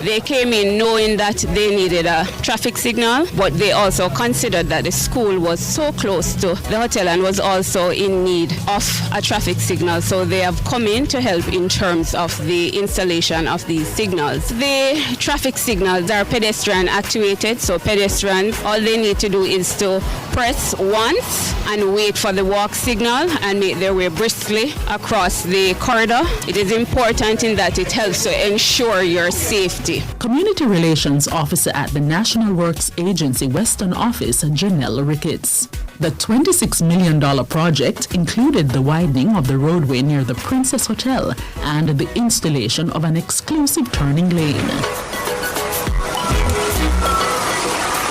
They came in knowing that they needed a traffic signal, but they also considered that the school was so close to the hotel and was also in need of a traffic signal. So they have come in to help in terms of the installation of these signals. The traffic signals are pedestrian activated, so pedestrians, all they need to do is to press once and wait for the walk signal and make their way briskly across the corridor. It is important in that it helps to ensure your safety. Community Relations Officer at the National Works Agency Western Office, Janelle Ricketts. The $26 million project included the widening of the roadway near the Princess Hotel and the installation of an exclusive turning lane.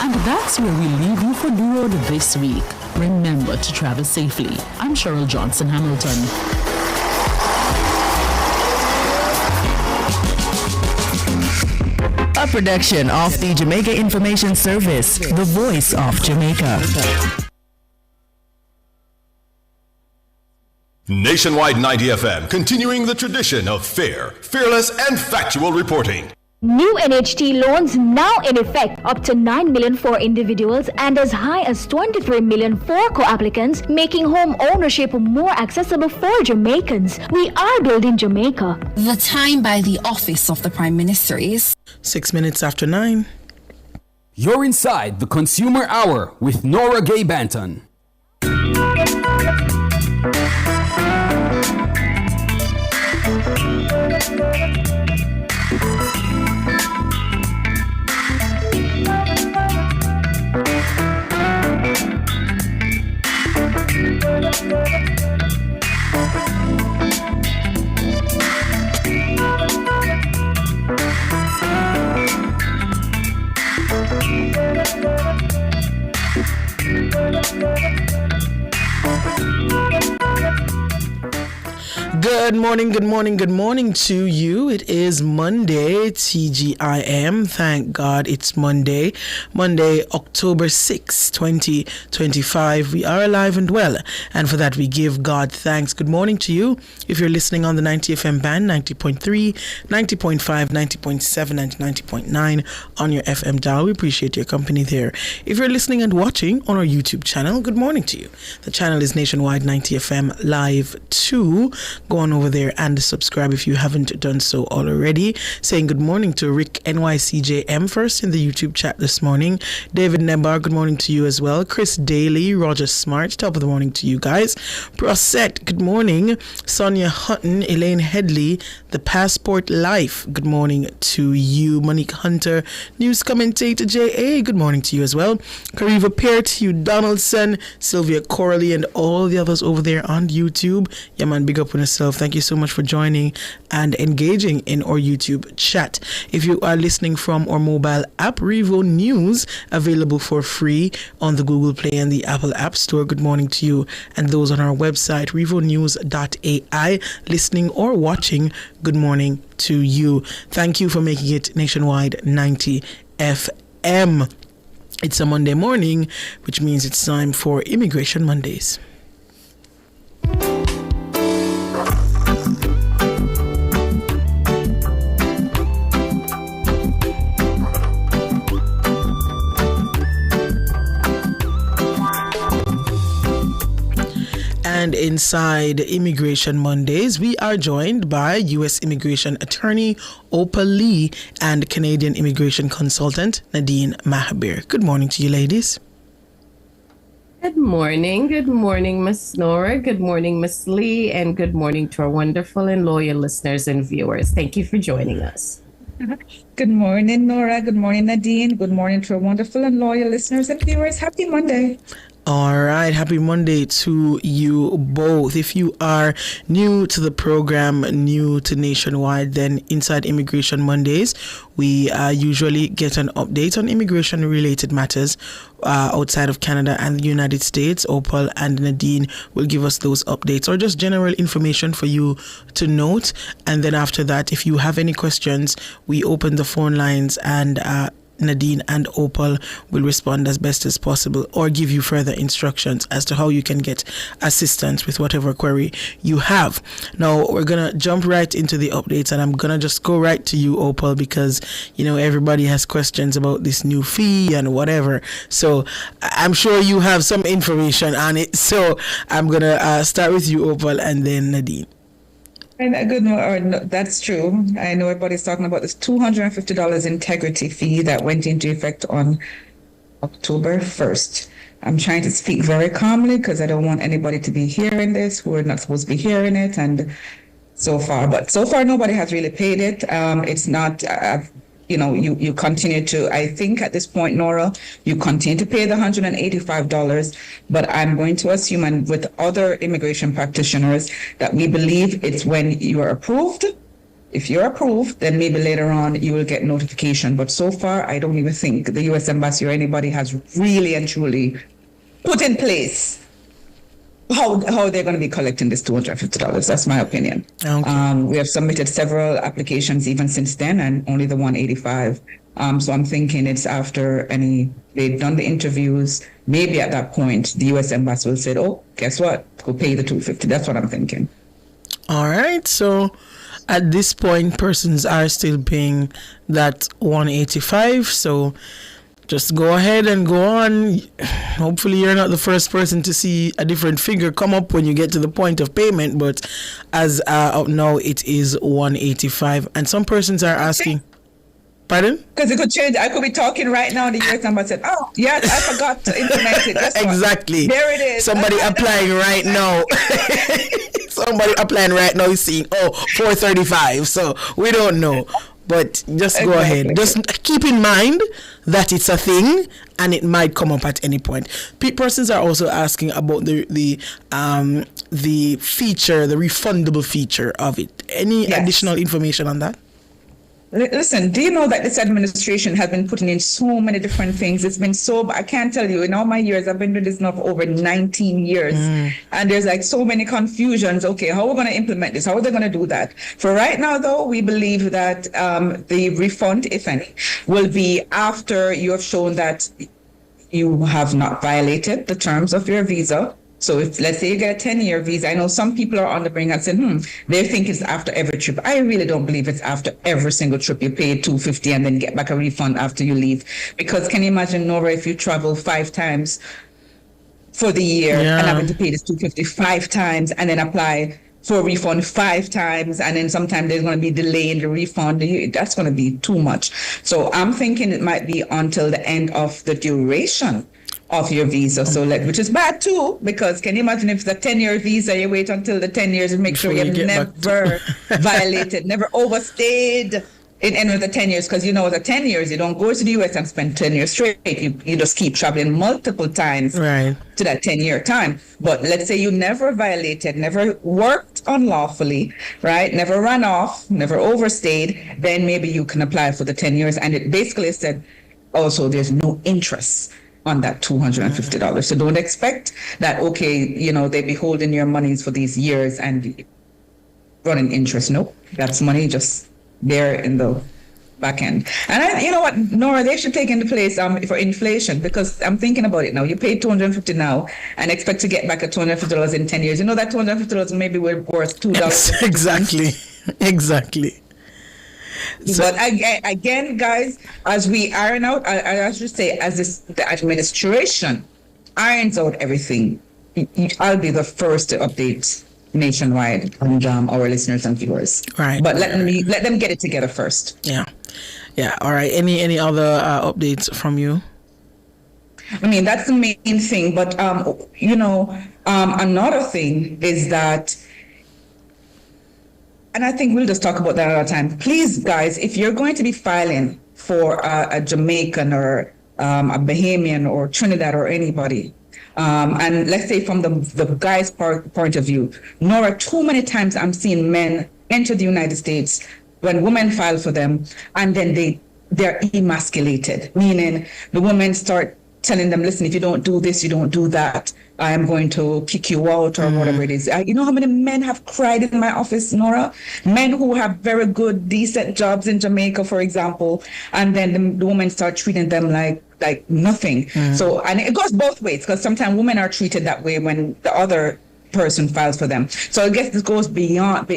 And that's where we leave you for Do Road this week. Remember to travel safely. I'm Cheryl Johnson Hamilton. A production of the Jamaica Information Service, the voice of Jamaica. Nationwide 90 FM, continuing the tradition of fair, fearless, and factual reporting. New NHT loans now in effect, up to $9 million for individuals and as high as $23 million for co-applicants, making home ownership more accessible for Jamaicans. We are building Jamaica. The time by the Office of the Prime Minister is 6 minutes after 9. You're inside the Consumer Hour with Nora Gay Banton. Good morning to you. It is Monday, TGIM. Thank God it's Monday, October 6, 2025. We are alive and well, and for that we give God thanks. Good morning to you. If you're listening on the 90 FM band, 90.3, 90.5, 90.7, and 90.9 on your FM dial, we appreciate your company there. If you're listening and watching on our YouTube channel, good morning to you. The channel is Nationwide 90 FM Live 2. Go on over there and subscribe if you haven't done so already. Saying good morning to Rick NYCJM first in the YouTube chat this morning. David Nebar, good morning to you as well. Chris Daly, Roger Smart, top of the morning to you guys. Prosette, good morning. Sonia Hutton, Elaine Headley, The Passport Life, good morning to you. Monique Hunter, news commentator JA, good morning to you as well. Kariva Peart, Hugh Donaldson, Sylvia Corley, and all the others over there on YouTube. Yeah man, big up on yourself. Thank you so much for joining and engaging in our YouTube chat. If you are listening from our mobile app, Revo News, available for free on the Google Play and the Apple App Store, good morning to you. And those on our website, revonews.ai, listening or watching, good morning to you. Thank you for making it Nationwide 90 FM. It's a Monday morning, which means it's time for Immigration Mondays. And inside Immigration Mondays, we are joined by U.S. Immigration Attorney Opal Lee and Canadian Immigration Consultant Nadine Mahabir. Good morning to you, ladies. Good morning, Miss Nora. Good morning, Miss Lee, and good morning to our wonderful and loyal listeners and viewers. Thank you for joining us. Good morning, Nora. Good morning, Nadine. Good morning to our wonderful and loyal listeners and viewers. Happy Monday. All right, happy Monday to you both. If you are new to the program, new to Nationwide, then inside Immigration Mondays, we usually get an update on immigration-related matters outside of Canada and the United States. Opal and Nadine will give us those updates or just general information for you to note. And then after that, if you have any questions, we open the phone lines and Nadine and Opal will respond as best as possible or give you further instructions as to how you can get assistance with whatever query you have. Now, we're going to jump right into the updates, and I'm going to just go right to you, Opal, because, you know, everybody has questions about this new fee and whatever. So I'm sure you have some information on it. So I'm going to start with you, Opal, and then Nadine. That's true. I know everybody's talking about this $250 integrity fee that went into effect on October 1st. I'm trying to speak very calmly because I don't want anybody to be hearing this who are not supposed to be hearing it. And so far nobody has really paid it. It's not, you continue to, I think at this point, Nora, you continue to pay the $185, but I'm going to assume, and with other immigration practitioners, that we believe it's when you are approved. If you're approved, then maybe later on you will get notification. But so far, I don't even think the U.S. Embassy or anybody has really and truly put in place how they're going to be collecting this $250. That's my opinion. Okay. We have submitted several applications even since then, and only the $185. So I'm thinking it's after they've done the interviews. Maybe at that point, the U.S. Embassy will say, "Oh, guess what? Go pay the $250." That's what I'm thinking. All right. So at this point, persons are still paying that $185. So just go ahead and go on. Hopefully you're not the first person to see a different figure come up when you get to the point of payment, but as of now it is $185. And some persons are asking, pardon? Because it could change. I could be talking right now and the U.S. Embassy said, "Oh, yes, I forgot to implement it." Exactly. There it is. Somebody applying right now. Somebody applying right now is seeing, $435. So we don't know. But just go ahead. Just keep in mind that it's a thing and it might come up at any point. Persons are also asking about the feature, the refundable feature of it. Any additional information on that? Listen, do you know that this administration has been putting in so many different things? It's been I can't tell you, in all my years, I've been doing this now for over 19 years. And there's like so many confusions. Okay, how are we going to implement this? How are they going to do that? For right now, though, we believe that the refund, if any, will be after you have shown that you have not violated the terms of your visa. So if, let's say you get a 10-year visa, I know some people are on the brink and saying, they think it's after every trip. I really don't believe it's after every single trip. You pay $250 and then get back a refund after you leave. Because can you imagine, Nora, if you travel 5 times for the year and having to pay this $250 5 times and then apply for a refund 5 times, and then sometimes there's going to be delay in the refund. That's going to be too much. So I'm thinking it might be until the end of the duration of your visa, which is bad too, because can you imagine if it's a 10-year visa, you wait until the 10 years and make sure you've never violated, never overstayed in any of the 10 years, because the 10 years, you don't go to the U.S. and spend 10 years straight. You just keep traveling multiple times to that 10-year time. But let's say you never violated, never worked unlawfully, right? Never ran off, never overstayed, then maybe you can apply for the 10 years. And it basically said also there's no interest on that $250. So don't expect that, they be holding your monies for these years and running interest. Nope, that's money just there in the back end. And you know what, Nora, they should take into place for inflation, because I'm thinking about it now. You pay $250 now and expect to get back a $250 in 10 years. You know that $250 maybe worth $2. Exactly. So, but again, guys, as we iron out, I should say, the administration irons out everything, I'll be the first to update nationwide and our listeners and viewers. Right. But let them get it together first. Yeah. All right. Any other updates from you? I mean, that's the main thing. But another thing is that. And I think we'll just talk about that another time. Please, guys, if you're going to be filing for a Jamaican or a Bahamian or Trinidad or anybody, and let's say from the guy's point of view, Nora, too many times I'm seeing men enter the United States when women file for them, and then they're emasculated, meaning the women start telling them, listen, if you don't do this, you don't do that, I am going to kick you out or whatever it is. You know how many men have cried in my office, Nora? Men who have very good, decent jobs in Jamaica, for example, and then the women start treating them like nothing. So, and it goes both ways, because sometimes women are treated that way when the other person files for them. So I guess this goes beyond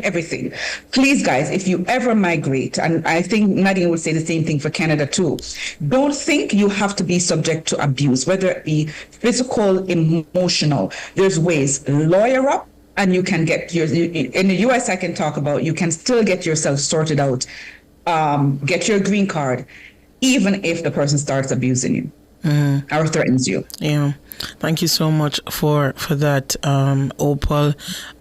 everything. Please, guys, if you ever migrate, and I think Nadine would say the same thing for Canada too, don't think you have to be subject to abuse, whether it be physical, emotional. There's ways. Lawyer up, and you can get in the US, I can talk about, you can still get yourself sorted out, get your green card, even if the person starts abusing you or threatens you. Yeah. Thank you so much for that, Opal.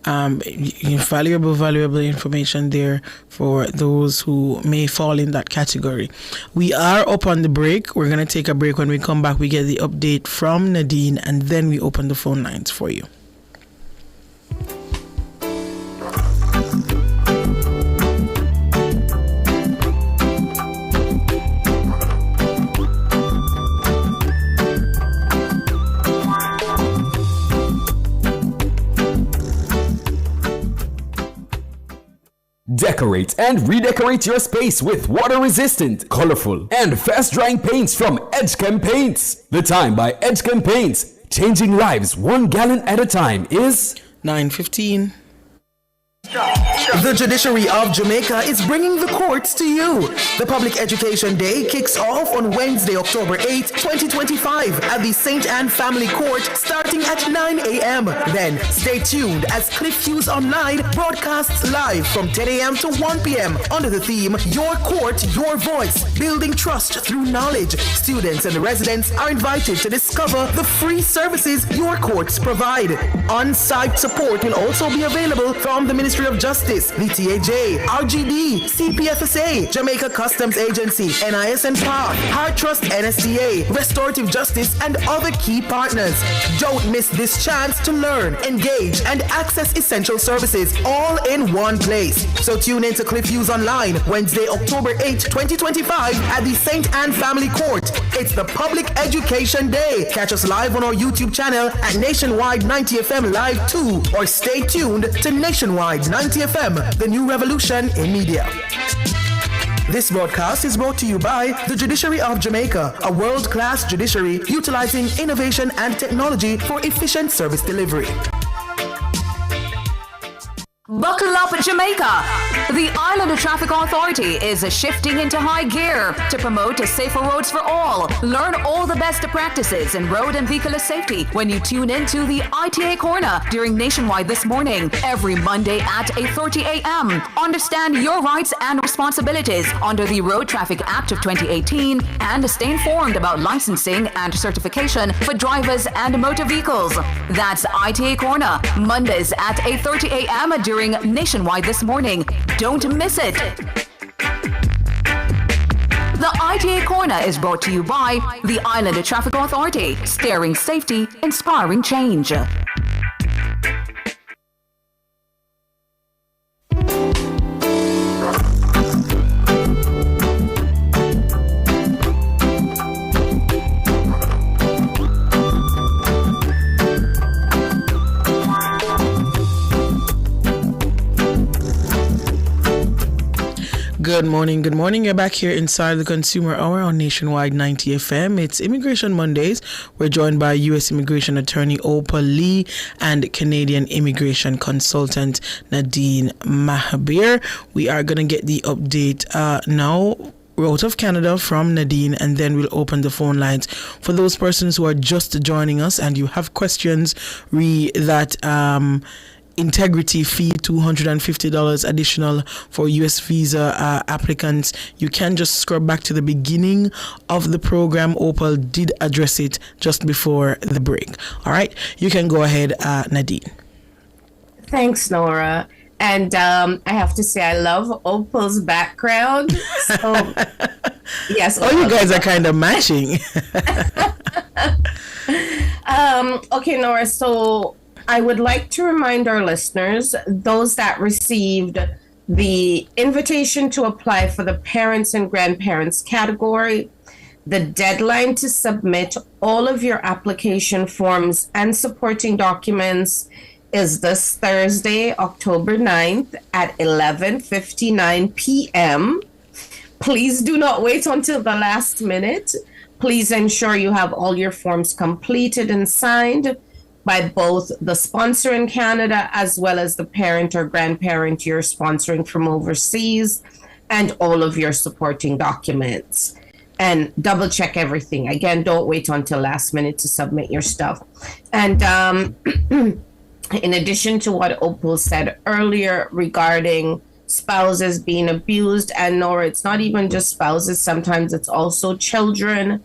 Valuable information there for those who may fall in that category. We are up on the break. We're going to take a break. When we come back, we get the update from Nadine, and then we open the phone lines for you. Decorate and redecorate your space with water-resistant, colorful, and fast-drying paints from Edgecombe Paints. The time by Edgecombe Paints, changing lives 1 gallon at a time, is 9:15. The Judiciary of Jamaica is bringing the courts to you. The Public Education Day kicks off on Wednesday, October 8, 2025 at the St. Anne Family Court starting at 9 a.m. Then stay tuned as Cliff Hughes Online broadcasts live from 10 a.m. to 1 p.m. under the theme, Your Court, Your Voice, Building Trust Through Knowledge. Students and residents are invited to discover the free services your courts provide. On-site support will also be available from the Ministry of Justice, the TAJ, RGB, CPFSA, Jamaica Customs Agency, NIS and PAR, Heart Trust NSTA, Restorative Justice, and other key partners. Don't miss this chance to learn, engage, and access essential services all in one place. So tune in to Cliff Hughes Online, Wednesday, October 8, 2025 at the St. Anne Family Court. It's the Public Education Day. Catch us live on our YouTube channel at Nationwide 90 FM Live 2, or stay tuned to Nationwide 90 FM, the new revolution in media. This broadcast is brought to you by the Judiciary of Jamaica, a world-class judiciary utilizing innovation and technology for efficient service delivery. Buckle up, Jamaica! The Island Traffic Authority is shifting into high gear to promote safer roads for all. Learn all the best practices in road and vehicular safety when you tune into the ITA Corner during Nationwide this morning, every Monday at 8:30 a.m. Understand your rights and responsibilities under the Road Traffic Act of 2018 and stay informed about licensing and certification for drivers and motor vehicles. That's ITA Corner, Mondays at 8:30 a.m. during Nationwide this morning. Don't miss it. The ITA Corner is brought to you by the Island Traffic Authority, steering safety, inspiring change. Good morning. You're back here inside the Consumer Hour on Nationwide 90 FM. It's Immigration Mondays. We're joined by U.S. Immigration Attorney Opal Lee and Canadian Immigration Consultant Nadine Mahabir. We are going to get the update now out of Canada from Nadine, and then we'll open the phone lines for those persons who are just joining us and you have questions that integrity fee, $250 additional for U.S. visa applicants. You can just scrub back to the beginning of the program. Opal did address it just before the break. All right, you can go ahead, Nadine. Thanks, Nora. And I have to say, I love Opal's background. So, yes. Oh, you guys are kind of matching. Okay, Nora. So I would like to remind our listeners, those that received the invitation to apply for the parents and grandparents category, The deadline to submit all of your application forms and supporting documents is this Thursday, October 9th at 11:59 p.m. Please do not wait until the last minute. Please ensure you have all your forms completed and signed by both the sponsor in Canada as well as the parent or grandparent you're sponsoring from overseas, and all of your supporting documents. And double check everything. Again, don't wait until last minute to submit your stuff. And in addition to what Opal said earlier regarding spouses being abused, and Nora, it's not even just spouses, sometimes it's also children.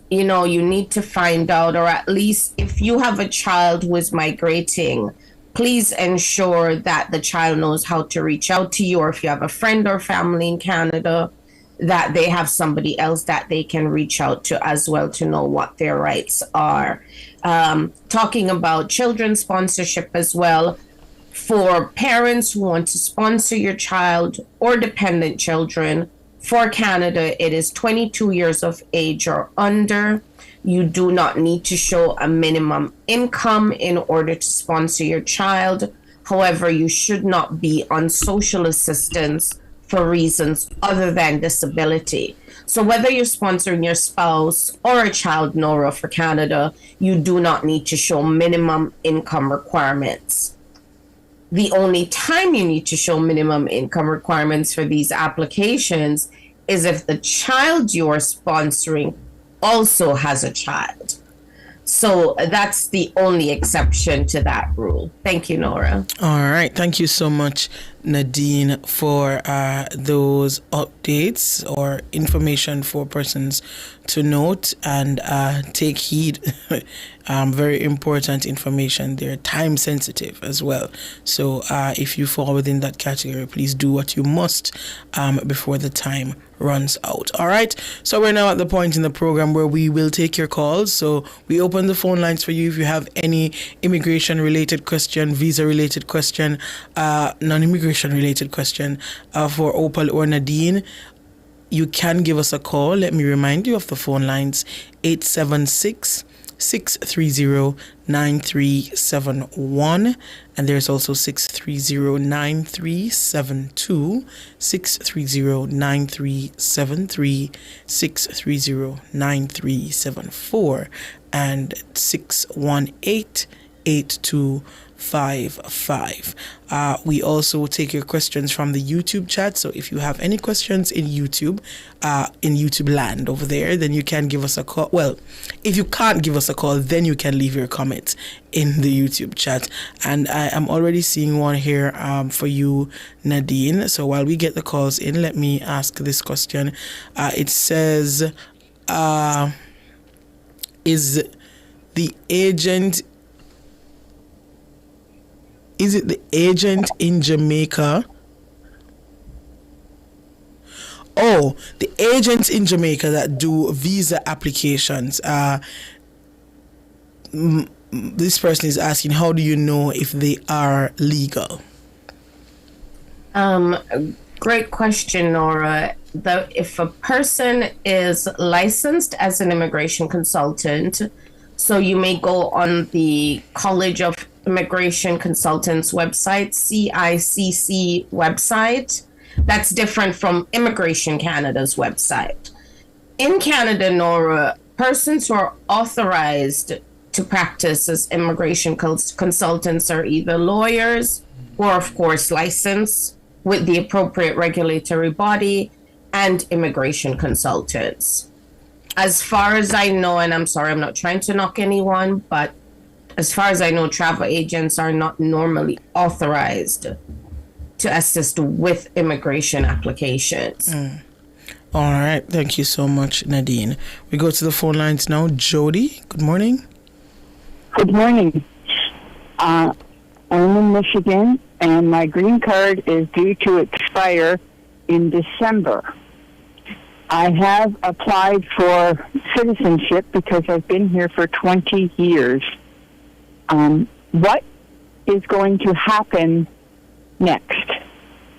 You know, you need to find out, or at least if you have a child who is migrating, please ensure that the child knows how to reach out to you, or if you have a friend or family in Canada, that they have somebody else that they can reach out to as well to know what their rights are. Talking about children's sponsorship as well, for parents who want to sponsor your child or dependent children, for Canada, it is 22 years of age or under. You do not need to show a minimum income in order to sponsor your child. However, you should not be on social assistance for reasons other than disability. So whether you're sponsoring your spouse or a child, Nora, for Canada, you do not need to show minimum income requirements. The only time you need to show minimum income requirements for these applications is if the child you're sponsoring also has a child. So that's the only exception to that rule. Thank you, Nora. All right. Thank you so much, Nadine, for those updates or information for persons to note and take heed. Very important information. They're time sensitive as well. So if you fall within that category, please do what you must before the time runs out. All right. So we're now at the point in the program where we will take your calls. So we open the phone lines for you if you have any immigration related question, visa related question, non-immigration related question for Opal or Nadine. You can give us a call. Let me remind you of the phone lines: 876-630-9371, and there's also 630-9372, 630-9373, 630-9374, and 618-8255. We also take your questions from the YouTube chat. So if you have any questions in YouTube land over there, then you can give us a call. Well, if you can't give us a call, then you can leave your comments in the YouTube chat. And I am already seeing one here for you, Nadine. So while we get the calls in, let me ask this question. It says, is it the agent in Jamaica? Oh, the agents in Jamaica that do visa applications. This person is asking, how do you know if they are legal? Great question, Nora. If a person is licensed as an immigration consultant, so you may go on the College of Immigration Consultants website, CICC website. That's different from Immigration Canada's website. In Canada, Nora, persons who are authorized to practice as immigration consultants are either lawyers or, of course, licensed with the appropriate regulatory body, and immigration consultants. As far as I know, and I'm sorry, I'm not trying to knock anyone, but as far as I know, travel agents are not normally authorized to assist with immigration applications. All right. Thank you so much, Nadine. We go to the phone lines now. Jody, good morning. Good morning. I'm in Michigan, and my green card is due to expire in December. I have applied for citizenship because I've been here for 20 years. What is going to happen next?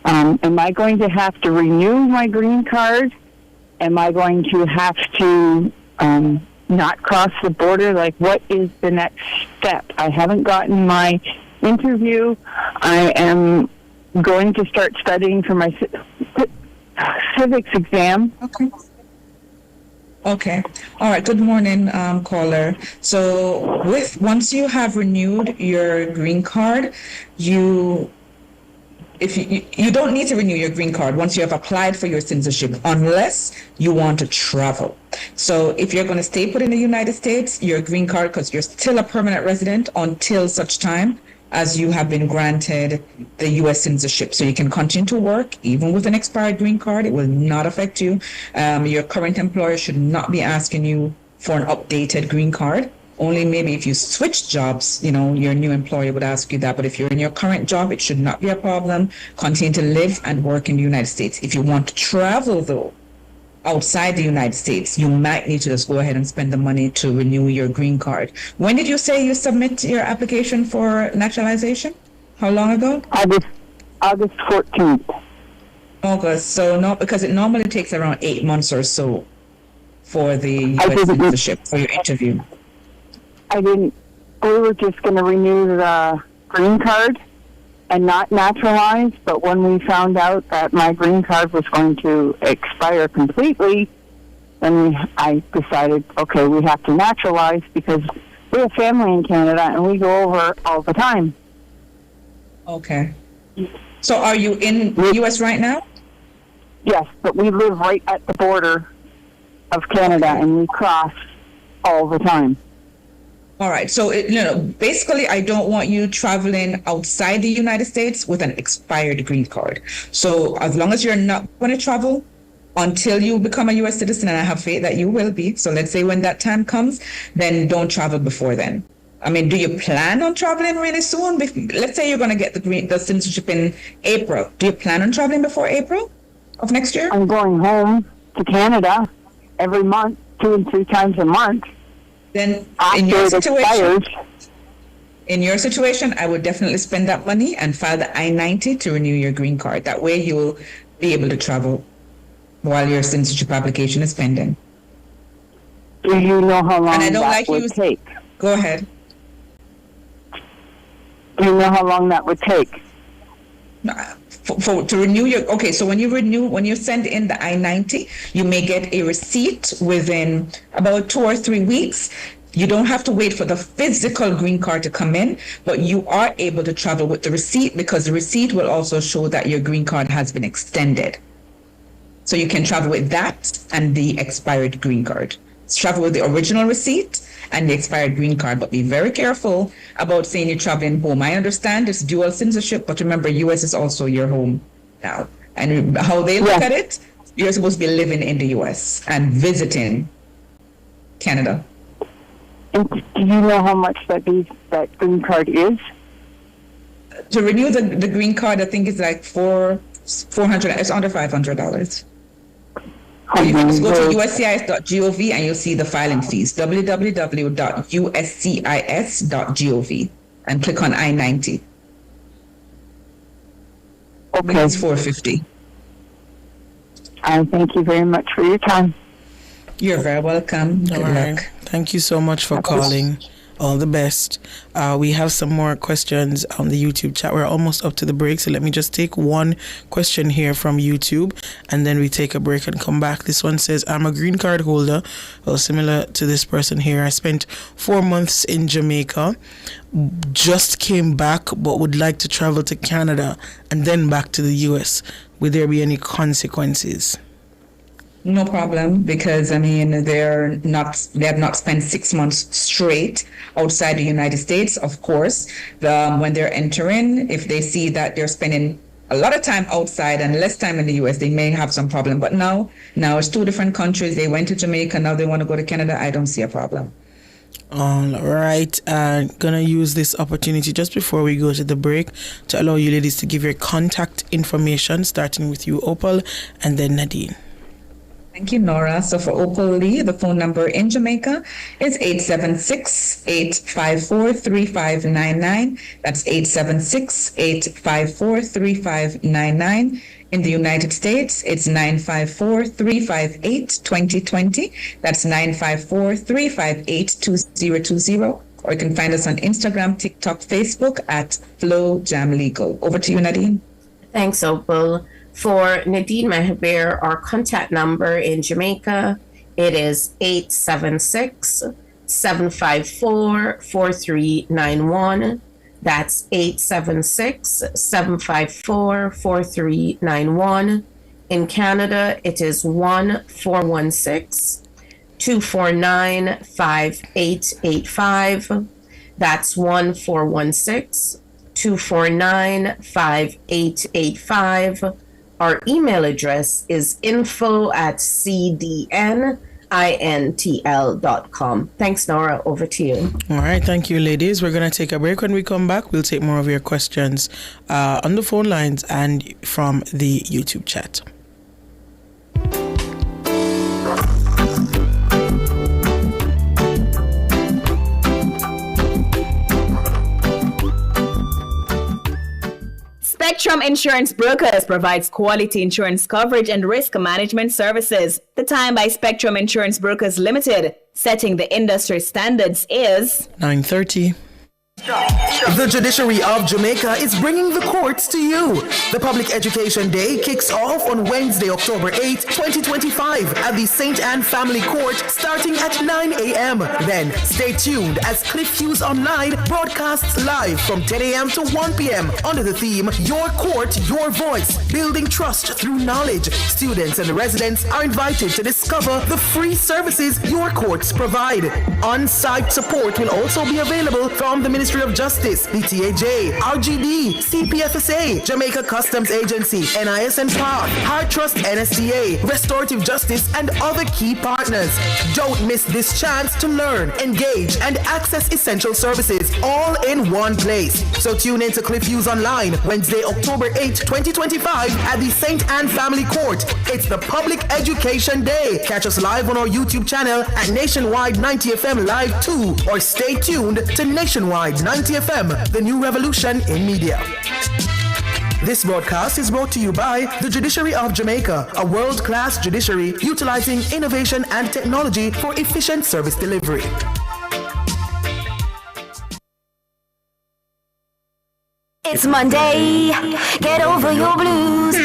Am I going to have to renew my green card am I going to have to not cross the border? Like, what is the next step? I haven't gotten my interview. I am going to start studying for my civics exam. Okay. All right. Good morning, caller. So once you have renewed your green card, you don't need to renew your green card once you have applied for your citizenship, unless you want to travel. So if you're going to stay put in the United States, your green card, because you're still a permanent resident until such time as you have been granted the U.S. citizenship. So you can continue to work even with an expired green card. It will not affect you. Your current employer should not be asking you for an updated green card. Only maybe if you switch jobs, your new employer would ask you that. But if you're in your current job, it should not be a problem. Continue to live and work in the United States. If you want to travel, though, outside the United States, you might need to just go ahead and spend the money to renew your green card. When did you say you submit your application for naturalization? How long ago? August 14th. August. So no, because it normally takes around 8 months or so for the U.S. citizenship for your interview. We were just going to renew the green card and not naturalize, but when we found out that my green card was going to expire completely, then I decided, okay, we have to naturalize because we have family in Canada and we go over all the time. Okay. So are you in the U.S. right now? Yes, but we live right at the border of Canada and we cross all the time. All right. So, basically, I don't want you traveling outside the United States with an expired green card. So as long as you're not going to travel until you become a U.S. citizen, and I have faith that you will be. So let's say when that time comes, then don't travel before then. I mean, do you plan on traveling really soon? Let's say you're going to get the citizenship in April. Do you plan on traveling before April of next year? I'm going home to Canada every month, 2 and 3 times a month. Then in your situation, I would definitely spend that money and file the I-90 to renew your green card. That way you'll be able to travel while your citizenship application is pending. Do you know how long that would take? Go ahead. Do you know how long that would take? To renew your, so when you send in the I-90, you may get a receipt within about 2 or 3 weeks. You don't have to wait for the physical green card to come in, but you are able to travel with the receipt because the receipt will also show that your green card has been extended. So you can travel with that and the expired green card. Travel with the original receipt and the expired green card, but be very careful about saying you're traveling home. I understand it's dual citizenship, but remember, U.S. is also your home now. And how they look at it, you're supposed to be living in the U.S. and visiting Canada. And do you know how much that green card is? To renew the green card, I think it's like $400. It's under $500. You can just go to uscis.gov and you'll see the filing fees. www.uscis.gov and click on I-90. Okay. It's $450. I thank you very much for your time. You're very welcome. Good luck. Thank you so much for calling. All the best. We have some more questions on the YouTube chat. We're almost up to the break, so let me just take one question here from YouTube, and then we take a break and come back. This one says, I'm a green card holder, well, similar to this person here. I spent 4 months in Jamaica, just came back, but would like to travel to Canada and then back to the US. Will there be any consequences? No problem, because they have not spent 6 months straight outside the United States. Of course, when they're entering, if they see that they're spending a lot of time outside and less time in the US, they may have some problem. But now it's 2 different countries. They went to Jamaica, now they want to go to Canada. I don't see a problem. All right, I'm gonna use this opportunity just before we go to the break to allow you ladies to give your contact information, starting with you, Opal, and then Nadine. Thank you, Nora. So for Opal Lee, the phone number in Jamaica is 876-854-3599. That's 876-854-3599. In the United States, it's 954-358-2020. That's 954-358-2020. Or you can find us on Instagram, TikTok, Facebook at Flow Jam Legal. Over to you, Nadine. Thanks, Opal. For Nadine Mahabir, our contact number in Jamaica, it is 876-754-4391. That's 876-754-4391. In Canada, it is 1-416-249-5885. That's 1-416-249-5885. Our email address is info@cdnintl.com. Thanks, Nora. Over to you. All right. Thank you, ladies. We're going to take a break. When we come back, we'll take more of your questions on the phone lines and from the YouTube chat. Spectrum Insurance Brokers provides quality insurance coverage and risk management services. The time by Spectrum Insurance Brokers Limited, setting the industry standards, is 9:30. The judiciary of Jamaica is bringing the courts to you. The Public Education Day kicks off on Wednesday, October 8, 2025 at the St. Anne Family Court starting at 9 a.m. Then stay tuned as Cliff Hughes Online broadcasts live from 10 a.m. to 1 p.m. under the theme, Your Court, Your Voice, Building Trust Through Knowledge. Students and residents are invited to discover the free services your courts provide. On-site support will also be available from the Ministry of Justice, BTAJ, RGD, CPFSA, Jamaica Customs Agency, NIS and PARC, Hard Trust NSTA, Restorative Justice, and other key partners. Don't miss this chance to learn, engage, and access essential services all in one place. So tune in to Cliff Hughes Online, Wednesday, October 8, 2025 at the St. Anne Family Court. It's the Public Education Day. Catch us live on our YouTube channel at Nationwide 90 FM Live 2, or stay tuned to Nationwide 90 FM, the new revolution in media. This broadcast is brought to you by the Judiciary of Jamaica, a world-class judiciary utilizing innovation and technology for efficient service delivery. It's Monday, get over your blues.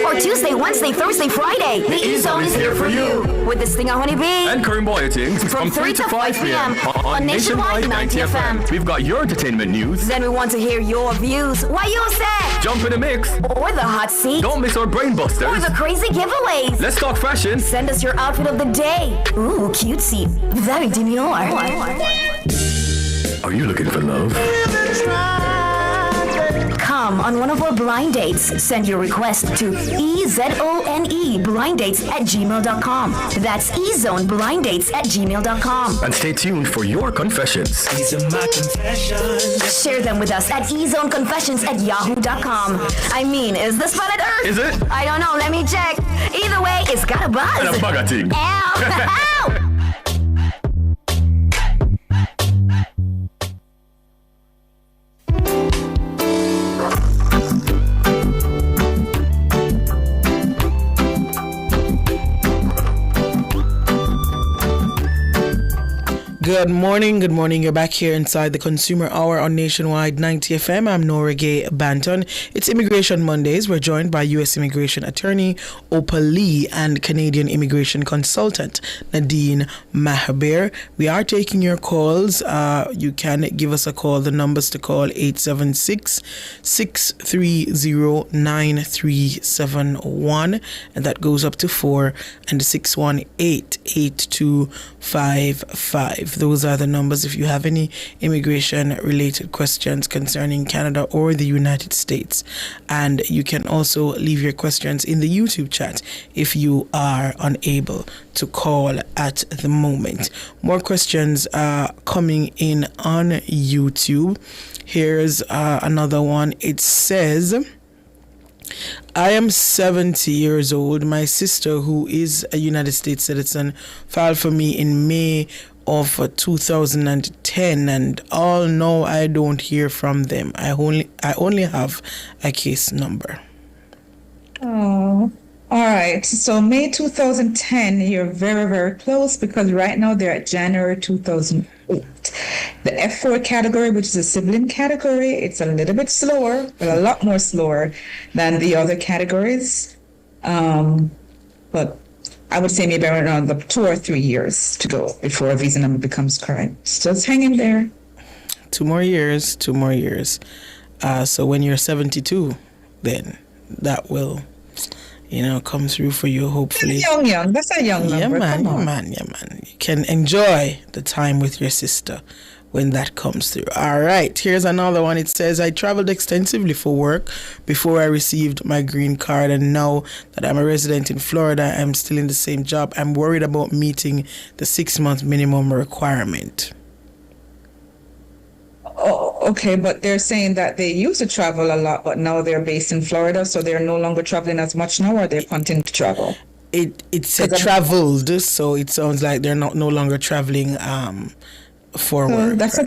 Or Tuesday, Wednesday, Thursday, Friday. The E-Zone is here for you. With this thing I want to be. And Karim Boyatings from 3 to 5 p.m. on Nationwide 90 FM. We've got your entertainment news. Then we want to hear your views. Why you say? Jump in the mix. Or the hot seat. Don't miss our brain busters. Or the crazy giveaways. Let's talk fashion. Send us your outfit of the day. Ooh, cutesy. Very demure. Are you looking for love? Come on one of our blind dates. Send your request to ezoneblindates@gmail.com. That's ezoneblindates@gmail.com. And stay tuned for your confessions. These are my confessions. Share them with us at ezoneconfessions@yahoo.com. I mean, is this planet Earth? Is it? I don't know. Let me check. Either way, it's got a buzz. And a bugger thing. Ow! Ow! Good morning. You're back here inside the Consumer Hour on Nationwide 90 FM. I'm Nora Gay Banton. It's Immigration Mondays. We're joined by U.S. Immigration Attorney Opal Lee and Canadian Immigration Consultant Nadine Mahabir. We are taking your calls. You can give us a call. The numbers to call 876-630-9371, and that goes up to 4, and 618-8255. Those are the numbers if you have any immigration-related questions concerning Canada or the United States. And you can also leave your questions in the YouTube chat if you are unable to call at the moment. More questions are coming in on YouTube. Here's another one. It says, I am 70 years old. My sister, who is a United States citizen, filed for me in May of 2010, and all now I don't hear from them. I only have a case number. Oh, all right. So May 2010, you're very, very close because right now they're at January 2008. The F4 category, which is a sibling category, it's a little bit slower, but a lot more slower than the other categories. But I would say maybe around the 2 or 3 years to go before a visa number becomes current. So just hang in there. 2 more years. So when you're 72, then that will, come through for you, hopefully. Young. That's a young number. Yeah, man. You can enjoy the time with your sister when that comes through. All right, here's another one. It says, I traveled extensively for work before I received my green card, and now that I'm a resident in Florida, I'm still in the same job. I'm worried about meeting the 6-month minimum requirement. Oh, okay, but they're saying that they used to travel a lot, but now they're based in Florida, so they're no longer traveling as much now, or they're continuing to travel? It said traveled, so it sounds like they're no longer traveling for work. That's a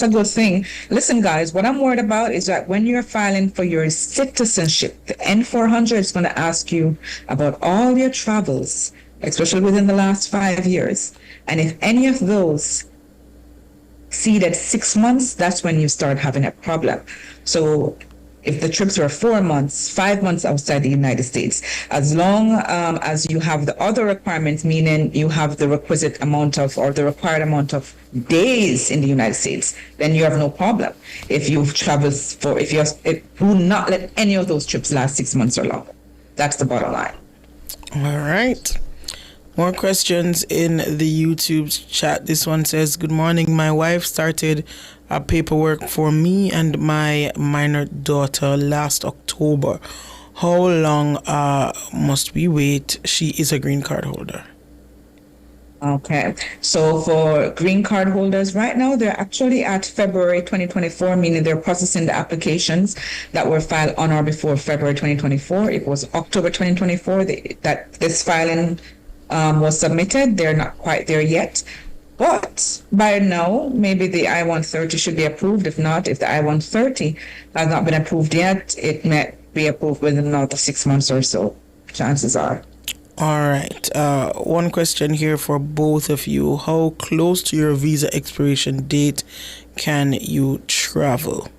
good thing. Listen, guys, what I'm worried about is that when you're filing for your citizenship, the N400 is going to ask you about all your travels, especially within the last 5 years. And if any of those exceeded 6 months, that's when you start having a problem. So if the trips were 4 months, 5 months outside the United States, as long as you have the other requirements, meaning you have the requisite amount of, or the required amount of days in the United States, then you have no problem. If you've traveled do not let any of those trips last 6 months or longer. That's the bottom line. All right. More questions in the YouTube chat. This one says, good morning. My wife started paperwork for me and my minor daughter last October. How long must we wait? She is a green card holder. Okay, so for green card holders right now, they're actually at February 2024, meaning they're processing the applications that were filed on or before February 2024. It was October 2024 that this filing was submitted. They're not quite there yet. But by now, maybe the I-130 should be approved. If not, if the I-130 has not been approved yet, it may be approved within another 6 months or so, chances are. All right. One question here for both of you. How close to your visa expiration date can you travel?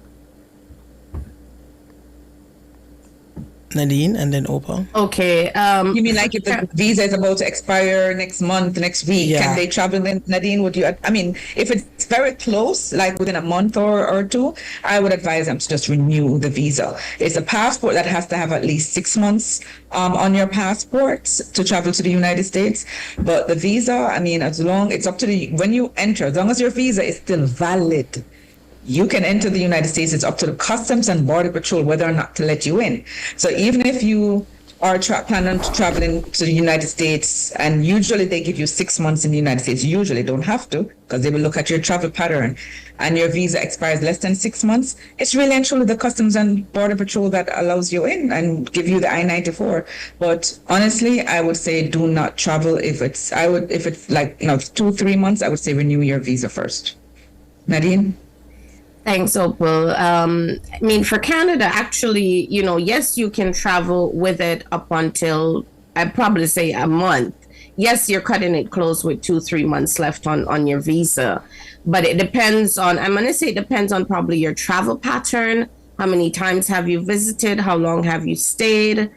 Nadine and then Opal. Okay. You mean like if the visa is about to expire next month, next week, can they travel then? Nadine, would you, if it's very close, like within a month or two, I would advise them to just renew the visa. It's a passport that has to have at least 6 months on your passport to travel to the United States. But the visa, as long, it's up to when you enter, as long as your visa is still valid, you can enter the United States. It's up to the Customs and Border Patrol whether or not to let you in. So even if you are planning on traveling to the United States, and usually they give you 6 months in the United States, usually don't have to, because they will look at your travel pattern, and your visa expires less than 6 months, it's really and truly the Customs and Border Patrol that allows you in and give you the I-94. But honestly, I would say do not travel if it's like 2-3 months. I would say renew your visa first. Nadine? Thanks, Opal. For Canada, actually, yes, you can travel with it up until, I'd probably say a month. Yes, you're cutting it close with 2-3 months left on your visa. But it depends on, I'm going to say it depends on probably your travel pattern. How many times have you visited? How long have you stayed?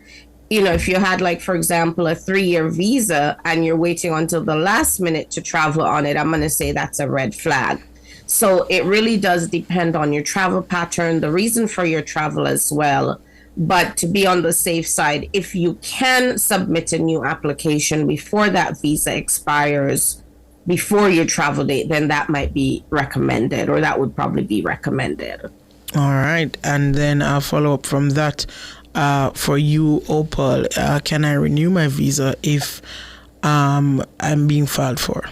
If you had, like, for example, a 3-year visa and you're waiting until the last minute to travel on it, I'm going to say that's a red flag. So it really does depend on your travel pattern, the reason for your travel as well. But to be on the safe side, if you can submit a new application before that visa expires, before your travel date, then that might be recommended, or that would probably be recommended. All right. And then I'll follow up from that. For you, Opal, can I renew my visa if I'm being filed for?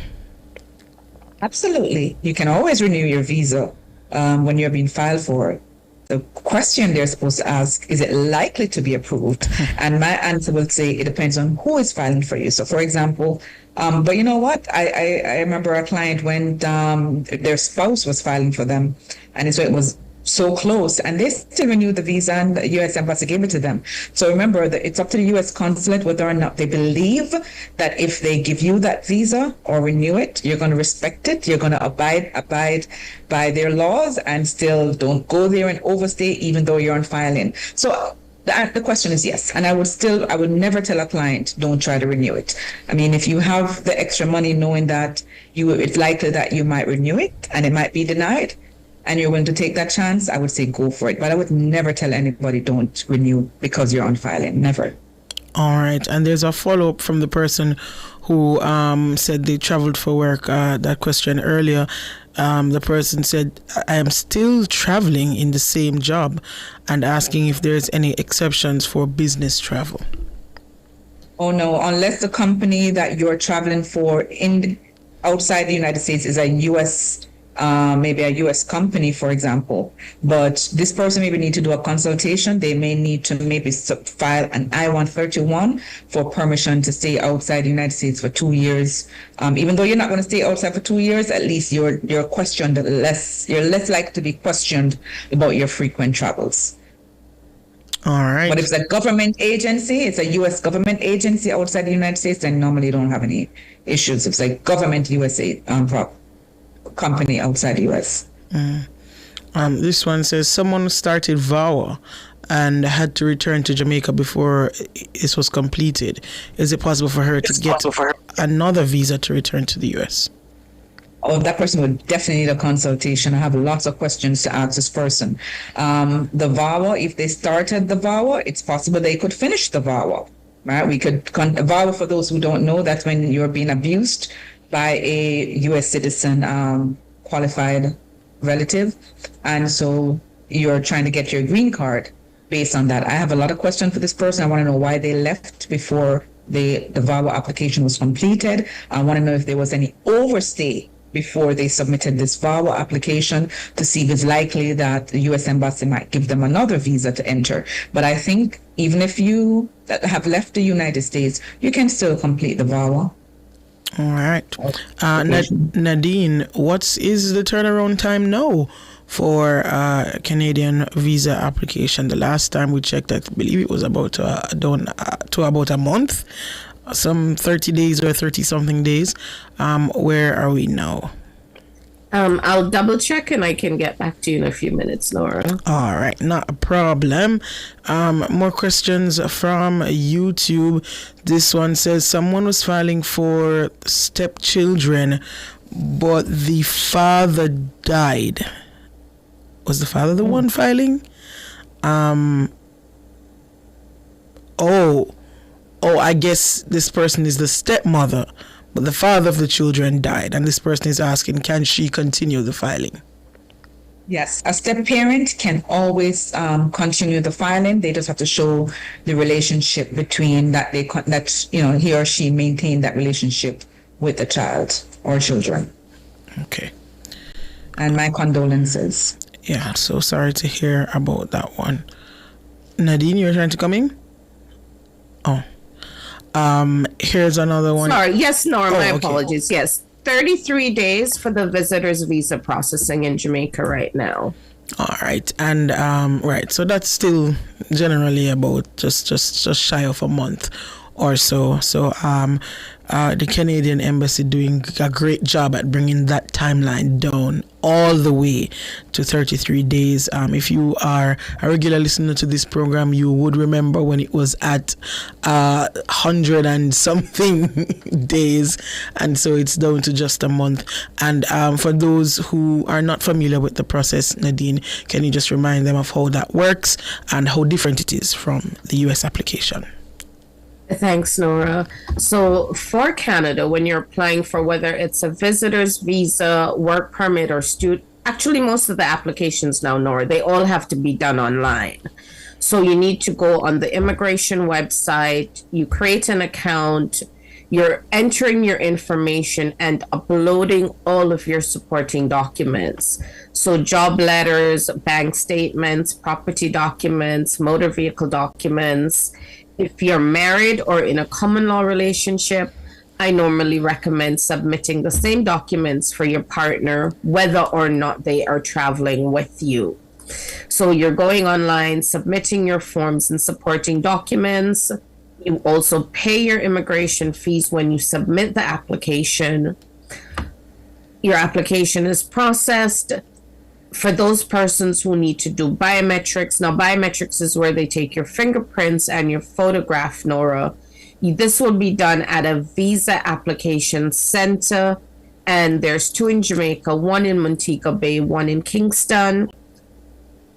Absolutely. You can always renew your visa when you're being filed for. The question they're supposed to ask, is it likely to be approved? And my answer will say it depends on who is filing for you. So, for example, but you know what? I remember a client when their spouse was filing for them, and so it was so close, and they still renew the visa, and the U.S. Embassy gave it to them. So remember that it's up to the U.S. consulate whether or not they believe that if they give you that visa or renew it, you're going to respect it, you're going to abide by their laws, and still don't go there and overstay even though you're on filing. So the question is yes, and I would never tell a client don't try to renew it. I mean, if you have the extra money knowing that it's likely that you might renew it and it might be denied, and you're willing to take that chance, I would say go for it. But I would never tell anybody don't renew because you're on filing. Never. All right. And there's a follow-up from the person who said they traveled for work. That question earlier. The person said, I am still traveling in the same job, and asking if there's any exceptions for business travel. Oh, no. Unless the company that you're traveling for outside the United States is a U.S. Maybe a U.S. company, for example. But this person maybe need to do a consultation. They may need to maybe file an I-131 for permission to stay outside the United States for 2 years. Even though you're not going to stay outside for 2 years, at least you're questioned less. You're less likely to be questioned about your frequent travels. All right. But if it's a government agency, it's a U.S. government agency outside the United States, then normally you don't have any issues. If it's a government USA company outside the U.S. This one says someone started VAWA and had to return to Jamaica before this was completed. Is it possible for her to get another visa to return to the U.S.? Oh, that person would definitely need a consultation. I have lots of questions to ask this person. The VAWA, if they started the VAWA, it's possible they could finish the VAWA. Right? We could VAWA, for those who don't know, that's when you're being abused by a U.S. citizen qualified relative. And so you're trying to get your green card based on that. I have a lot of questions for this person. I want to know why they left before the VAWA application was completed. I want to know if there was any overstay before they submitted this VAWA application to see if it's likely that the U.S. Embassy might give them another visa to enter. But I think even if you have left the United States, you can still complete the VAWA. All right. Nadine, what is the turnaround time now for Canadian visa application? The last time we checked, I believe it was about about a month, some 30 days or 30-something days. Where are we now? I'll double check and I can get back to you in a few minutes, Nora. All right, not a problem. More questions from YouTube. This one says someone was filing for stepchildren, but the father died. Was the father the one filing? I guess this person is the stepmother, but the father of the children died, and this person is asking, can she continue the filing? Yes, a step parent can always continue the filing. They just have to show the relationship between that he or she maintained that relationship with the child or children. Okay. And my condolences. Yeah, so sorry to hear about that one. Nadine, you're trying to come in? Oh. Here's another one. Sorry, yes, Nora, my apologies. Yes, 33 days for the visitor's visa processing in Jamaica right now. All right, and right, so that's still generally about just shy of a month or so. So the Canadian Embassy doing a great job at bringing that timeline down all the way to 33 days. If you are a regular listener to this program, you would remember when it was at 100 and something days, and so it's down to just a month. And for those who are not familiar with the process, Nadine, can you just remind them of how that works and how different it is from the US application? Thanks, Nora. So for Canada, when you're applying for whether it's a visitor's visa, work permit, or student, actually most of the applications now, Nora, they all have to be done online. So you need to go on the immigration website, you create an account, you're entering your information and uploading all of your supporting documents. So job letters, bank statements, property documents, motor vehicle documents. If you're married or in a common law relationship, I normally recommend submitting the same documents for your partner, whether or not they are traveling with you. So you're going online, submitting your forms and supporting documents. You also pay your immigration fees when you submit the application. Your application is processed. For those persons who need to do biometrics, now biometrics is where they take your fingerprints and your photograph, Nora. This will be done at a visa application center, and there's 2 in Jamaica, 1 in Montego Bay, 1 in Kingston.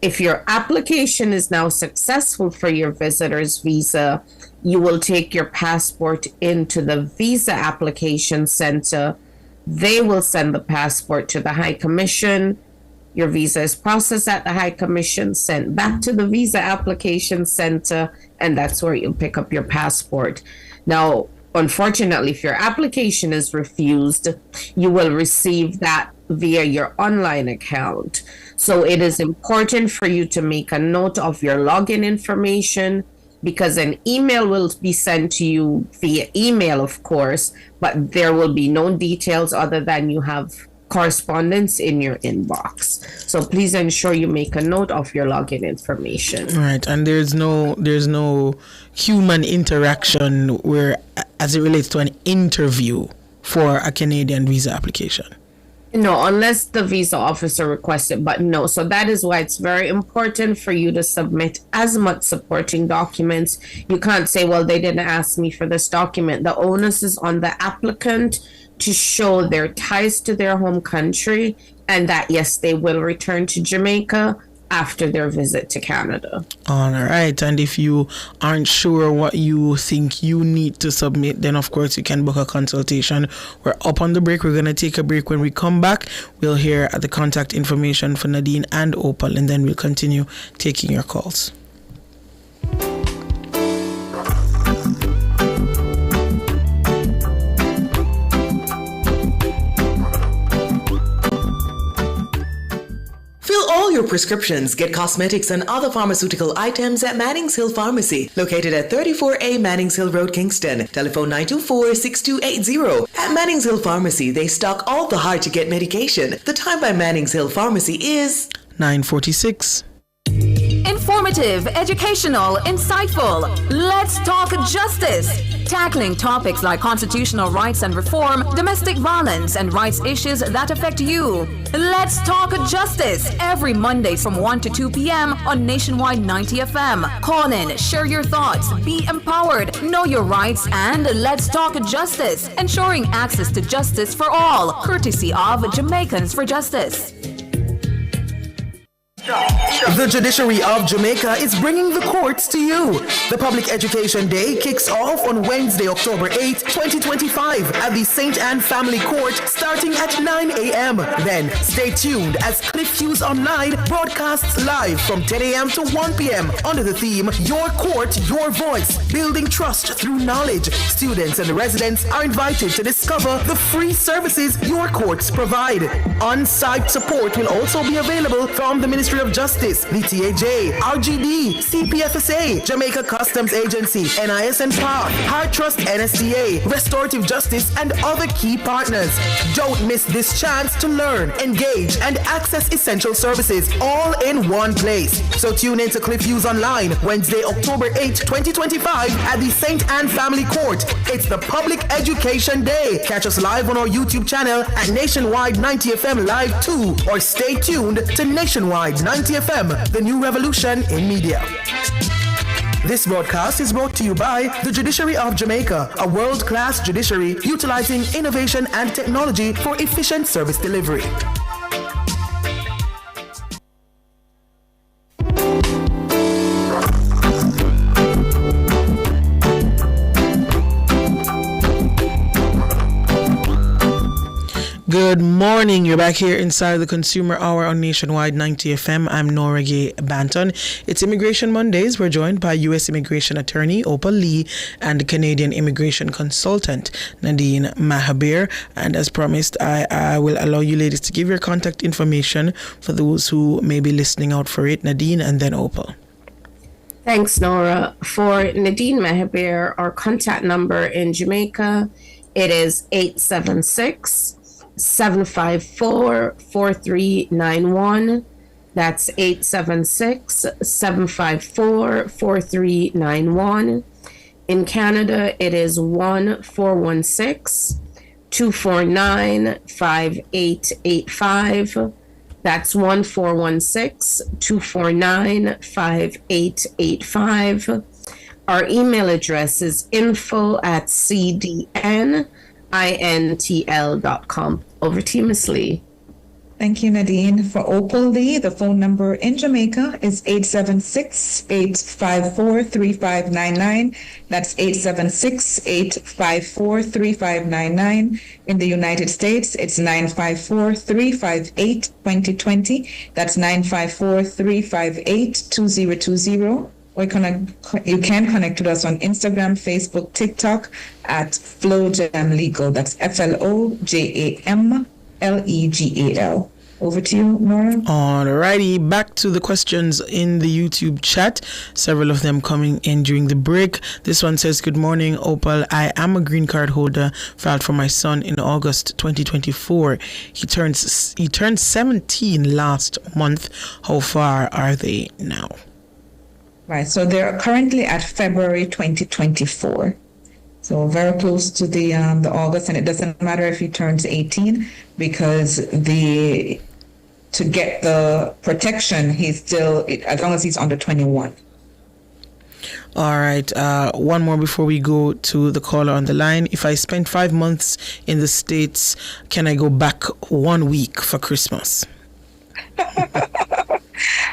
If your application is now successful for your visitor's visa, you will take your passport into the visa application center. They will send the passport to the High Commission. Your visa is processed at the High Commission, sent back to the visa application center, and that's where you'll pick up your passport. Now, unfortunately, if your application is refused, you will receive that via your online account. So it is important for you to make a note of your login information, because an email will be sent to you via email, of course, but there will be no details other than you have correspondence in your inbox. So please ensure you make a note of your login information. Right, and there's no human interaction where, as it relates to an interview for a Canadian visa application. No, unless the visa officer requests it, but no. So that is why it's very important for you to submit as much supporting documents. You can't say, well, they didn't ask me for this document. The onus is on the applicant to show their ties to their home country and that, yes, they will return to Jamaica after their visit to Canada. All right. And if you aren't sure what you think you need to submit, then of course you can book a consultation. We're up on the break. We're going to take a break. When we come back, we'll hear the contact information for Nadine and Opal, and then we'll continue taking your calls. Fill all your prescriptions, get cosmetics and other pharmaceutical items at Mannings Hill Pharmacy, located at 34A Mannings Hill Road, Kingston. Telephone 924-6280. At Mannings Hill Pharmacy, they stock all the hard-to-get medication. The time by Mannings Hill Pharmacy is 9:46. Informative, educational, insightful. Let's talk justice. Tackling topics like constitutional rights and reform, domestic violence, and rights issues that affect you. Let's talk justice every Monday from 1 to 2 p.m. on Nationwide 90 FM. Call in, share your thoughts, be empowered, know your rights, and let's talk justice, ensuring access to justice for all, courtesy of Jamaicans for Justice. The judiciary of Jamaica is bringing the courts to you. The Public Education Day kicks off on Wednesday, October 8, 2025 at the St. Anne Family Court starting at 9 a.m. Then stay tuned as Cliff Hughes Online broadcasts live from 10 a.m. to 1 p.m. under the theme, Your Court, Your Voice, Building Trust Through Knowledge. Students and residents are invited to discover the free services your courts provide. On-site support will also be available from the Ministry of Justice, the TAJ, RGD, CPFSA, Jamaica Customs Agency, NIS and PAR, Heart Trust NSTA, Restorative Justice, and other key partners. Don't miss this chance to learn, engage, and access essential services all in one place. So tune in to Cliff Hughes Online, Wednesday, October 8, 2025 at the St. Anne Family Court. It's the Public Education Day. Catch us live on our YouTube channel at Nationwide 90 FM Live 2, or stay tuned to Nationwide 90 FM, the new revolution in media. This broadcast is brought to you by the Judiciary of Jamaica, a world-class judiciary utilizing innovation and technology for efficient service delivery. Good morning. You're back here inside the Consumer Hour on Nationwide 90 FM. I'm Nora Gay Banton. It's Immigration Mondays. We're joined by U.S. Immigration Attorney Opal Lee and Canadian Immigration Consultant Nadine Mahabir. And as promised, I will allow you ladies to give your contact information for those who may be listening out for it. Nadine and then Opal. Thanks, Nora. For Nadine Mahabir, our contact number in Jamaica, it is 876-754-4391. That's 876-754-4391. In Canada, it is 1-416-249-5885. That's 1-416-249-5885. Our email address is info@cdnintl.com. Over to you, Ms. Lee. Thank you, Nadine. For Opal Lee, the phone number in Jamaica is 876-854-3599. That's 876-854-3599. In the United States, it's 954-358-2020. That's 954-358-2020. Or you can connect with us on Instagram, Facebook, TikTok at FlowJam Legal. That's FLOJAMLEGAL. Over to you, Nora. Alrighty, back to the questions in the YouTube chat. Several of them coming in during the break. This one says, good morning, Opal. I am a green card holder, filed for my son in August 2024. He turned 17 last month. How far are they now? Right, so they're currently at February 2024. So very close to the August, and it doesn't matter if he turns 18 because to get the protection, he's still, as long as he's under 21. All right. One more before we go to the caller on the line. If I spend 5 months in the States, can I go back 1 week for Christmas?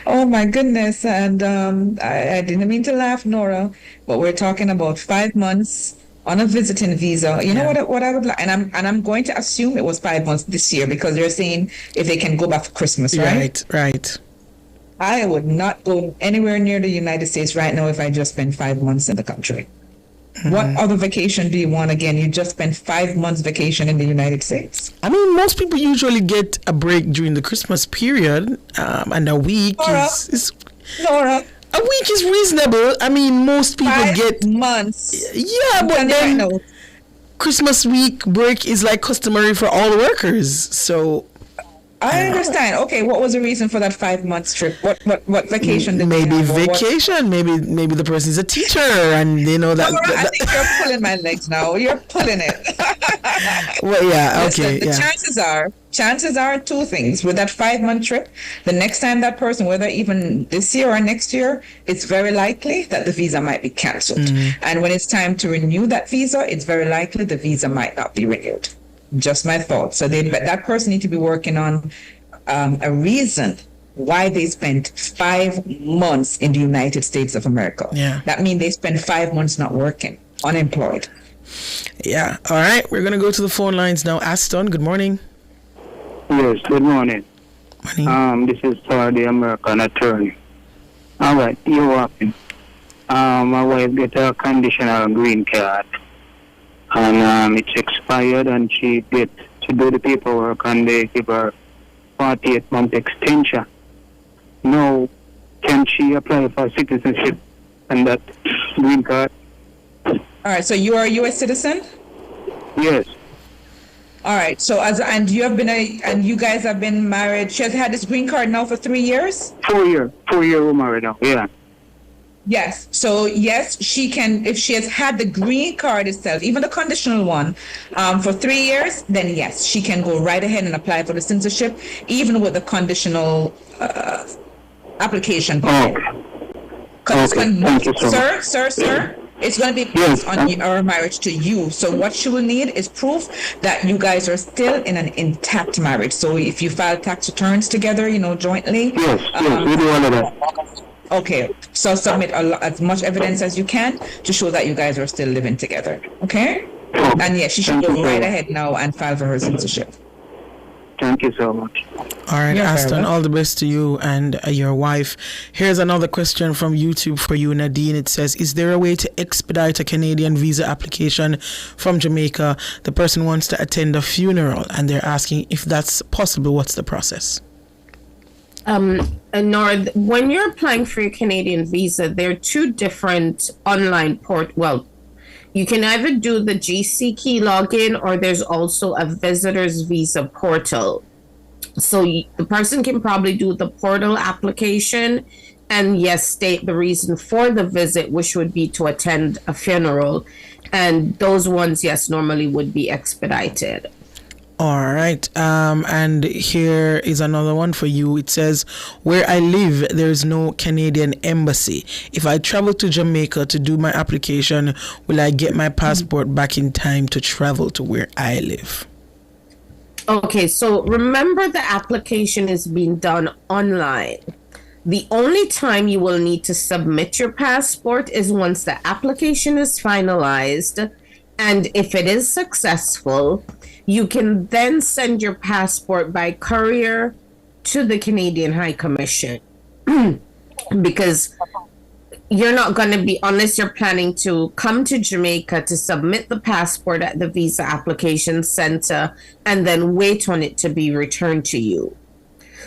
Oh my goodness. And I didn't mean to laugh, Nora, but we're talking about 5 months on a visiting visa. You know what I would like, and I'm going to assume it was 5 months this year because they're saying if they can go back for Christmas, right? Right. I would not go anywhere near the United States right now if I just spent 5 months in the country. Mm-hmm. What other vacation do you want again? You just spent 5 months vacation in the United States. I mean, most people usually get a break during the Christmas period, and a week is Nora. A week is reasonable. I mean, most people 5 get months. Yeah, but then Christmas week break is like customary for all workers. So I understand. Okay, what was the reason for that 5 months trip? What vacation did maybe they have? Vacation? Maybe the person's a teacher, and they know that. I think you're pulling my legs now. You're pulling it. Well, yeah. Okay. Listen, the chances are two things. With that 5 month trip, the next time that person, whether even this year or next year, it's very likely that the visa might be canceled. Mm-hmm. And when it's time to renew that visa, it's very likely the visa might not be renewed. Just my thoughts. So that person need to be working on a reason why they spent 5 months in the United States of America. Yeah. That means they spent 5 months not working, unemployed. Yeah. All right. We're going to go to the phone lines now. Aston, good morning. Yes, good morning. Morning. This is for the American attorney. All right, you're welcome. My wife get a conditional green card, and it's expired, and she get to do the paperwork, and they give her 48-month extension. Now, can she apply for citizenship and that green card? All right, so you are a U.S. citizen? Yes. All right. So and you guys have been married. She has had this green card now for 3 years? 4 years. 4 years we're married now. Yeah. Yes. So yes, she can, if she has had the green card itself, even the conditional one, for 3 years, then yes, she can go right ahead and apply for the citizenship, even with the conditional application. Okay. Thank you so much. Sir. It's going to be based on your marriage to you. So what she will need is proof that you guys are still in an intact marriage. So if you file tax returns together, jointly. Yes, we do all of that. Okay, so submit as much evidence as you can to show that you guys are still living together. Okay? And yes, she should go right ahead now and file for her citizenship. Thank you so much. All right, Aston, all the best to you and your wife. Here's another question from YouTube for you, Nadine. It says, is there a way to expedite a Canadian visa application from Jamaica? The person wants to attend a funeral, and they're asking if that's possible. What's the process? Nora, when you're applying for your Canadian visa, there are two different online you can either do the GC Key login, or there's also a visitor's visa portal. So the person can probably do the portal application and yes, state the reason for the visit, which would be to attend a funeral. And those ones, yes, normally would be expedited. All right. And here is another one for you. It says, where I live, there's no Canadian embassy. If I travel to Jamaica to do my application, will I get my passport back in time to travel to where I live? Okay, so remember the application is being done online. The only time you will need to submit your passport is once the application is finalized. And if it is successful, you can then send your passport by courier to the Canadian High Commission. Because you're not going to be, unless you're planning to come to Jamaica to submit the passport at the visa application center and then wait on it to be returned to you.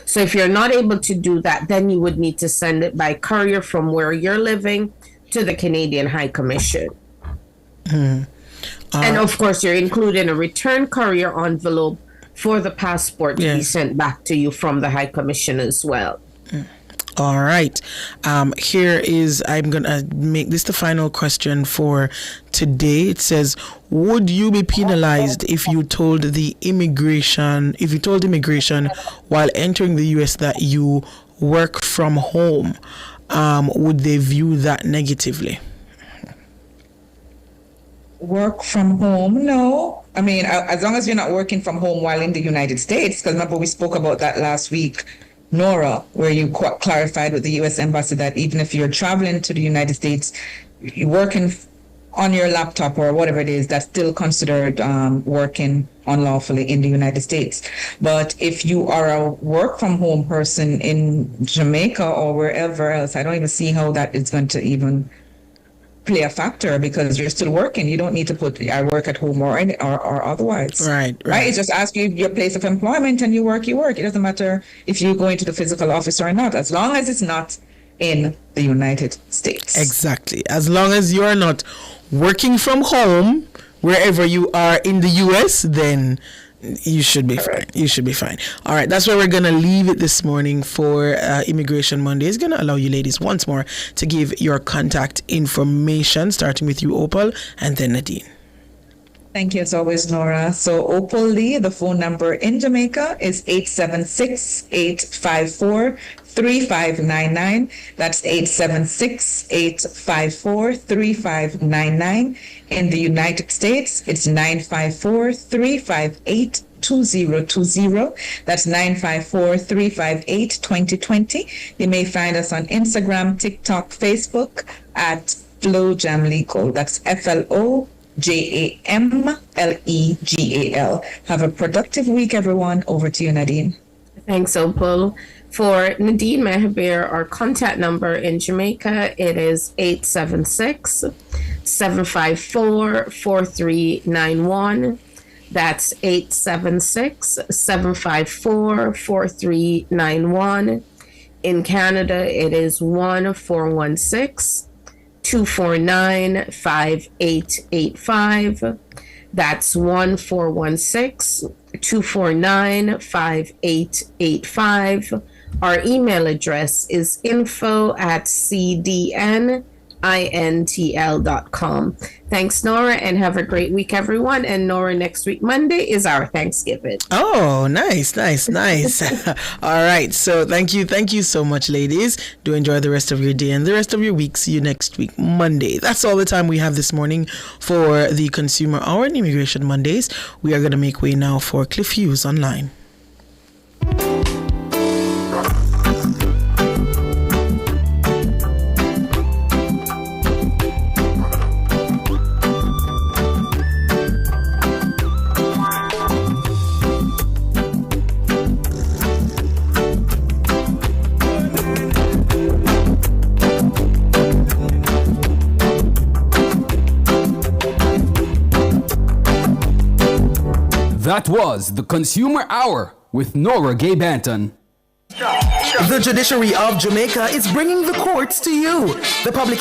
So if you're not able to do that, then you would need to send it by courier from where you're living to the Canadian High Commission. And of course, you're including a return courier envelope for the passport to be sent back to you from the High Commission as well. All right. Here is, I'm going to make this the final question for today. It says, would you be penalized if you told immigration while entering the U.S. that you work from home? Would they view that negatively? Work from home? No. I mean, as long as you're not working from home while in the United States, because remember we spoke about that last week, Nora, where you clarified with the U.S. Embassy that even if you're traveling to the United States, you're working on your laptop or whatever it is, that's still considered working unlawfully in the United States. But if you are a work from home person in Jamaica or wherever else, I don't even see how that is going to even play a factor, because you're still working. You don't need to put I work at home or otherwise. Right. It's just ask you your place of employment and you work. It doesn't matter if you go into the physical office or not, as long as it's not in the United States. Exactly. As long as you are not working from home wherever you are in the US, then you should be fine. You should be fine. All right, that's where we're going to leave it this morning for Immigration Monday. It's going to allow you ladies once more to give your contact information, starting with you, Opal, and then Nadine. Thank you as always, Nora. So Opal Lee, the phone number in Jamaica is 876-854-3599. That's 876-854-3599. In the United States, it's 954-358-2020. That's 954-358-2020. You may find us on Instagram, TikTok, Facebook at FloJamLegal. That's FLOJAMLEGAL. Have a productive week, everyone. Over to you, Nadine. Thanks, Opal. For Nadine Mehabir, our contact number in Jamaica, it is 876-754-4391. That's 876-754-4391. In Canada, it is 1-416-249-5885. That's 1-416-249-5885. Our email address is info@cdnintl.com. Thanks, Nora, and have a great week, everyone. And Nora, next week, Monday, is our Thanksgiving. Oh, nice. All right. So thank you so much, ladies. Do enjoy the rest of your day and the rest of your week. See you next week, Monday. That's all the time we have this morning for the Consumer Hour and Immigration Mondays. We are going to make way now for Cliff Hughes Online. That was the Consumer Hour with Nora Gay Banton. The judiciary of Jamaica is bringing the courts to you. The public